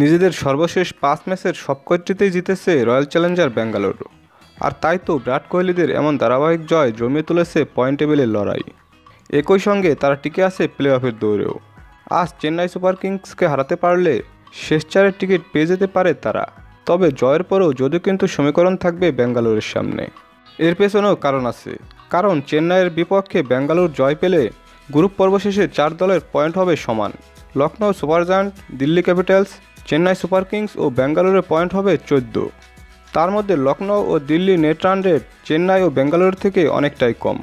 নিজেদের সর্বশেষ 5 ম্যাচের সবকটিতেই জিতেছে রয়্যাল চ্যালেঞ্জার ব্যাঙ্গালোর। আর তাই তো বিরাট কোহলিদের এমন ধারাবাহিক জয় জমিয়ে তুলেছে পয়েন্ট টেবিলের লড়াই। একই সঙ্গে তারা টিকে আছে প্লে অফের দৌড়েও। আজ চেন্নাই সুপার কিংসকে হারাতে পারলে শেষ চারের টিকিট পেয়ে যেতে পারে তারা। তবে জয়ের পরেও যদিও কিন্তু সমীকরণ থাকবে ব্যাঙ্গালোরের সামনে। এর পেছনেও কারণ আছে, কারণ চেন্নাইয়ের বিপক্ষে ব্যাঙ্গালোর জয় পেলে গ্রুপ পর্ব শেষে 4 দলের পয়েন্ট হবে সমান। Lucknow Super Giant, Delhi Capitals, Chennai Super Kings ও ব্যাঙ্গালোরের পয়েন্ট হবে 14। তার মধ্যে লখনৌ ও Delhi net run rate Chennai ও ব্যাঙ্গালোর থেকে অনেকটাই কম।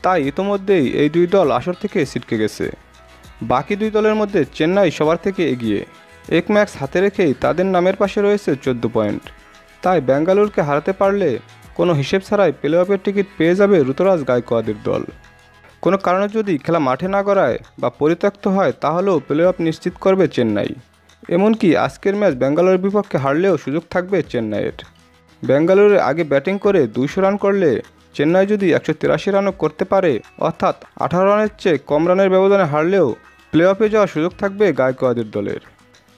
তাই ইতোমধ্যেই এই দুই দল আসর থেকে ছিটকে গেছে। বাকি দুই দলের মধ্যে চেন্নাই সবার থেকে এগিয়ে, এক ম্যাচ হাতে রেখেই তাদের নামের পাশে রয়েছে 14 পয়েন্ট। তাই ব্যাঙ্গালোরকে হারাতে পারলে কোনো হিসেব ছাড়াই প্লে অফের টিকিট পেয়ে যাবে ঋতুরাজ গায়কোয়াড়ের দল। কোনো কারণে যদি খেলা মাঠে না গড়ায় বা পরিত্যক্ত হয় তাহলেও প্লে অফ নিশ্চিত করবে চেন্নাই। এমনকি আজকের ম্যাচ ব্যাঙ্গালোরের বিপক্ষে হারলেও সুযোগ থাকবে চেন্নাইয়ের। ব্যাঙ্গালোরে আগে ব্যাটিং করে 200 রান করলে চেন্নাই যদি 183 রানও করতে পারে, অর্থাৎ 18 রানের চেয়ে কম রানের ব্যবধানে হারলেও প্লে অফে যাওয়ার সুযোগ থাকবে গায়কোয়াড়ের দলের।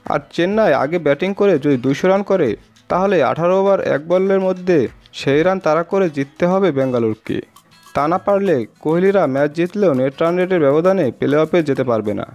আর চেন্নাই আগে ব্যাটিং করে যদি 200 রান করে তাহলে 18 ওভার 1 বলের মধ্যে সেই রান তাড়া করে জিততে হবে ব্যাঙ্গালোরকে। তা না পারলে কোহলিরা ম্যাচ জিতলেও নেট রান রেটের ব্যবধানে প্লে অফে যেতে পারবে না।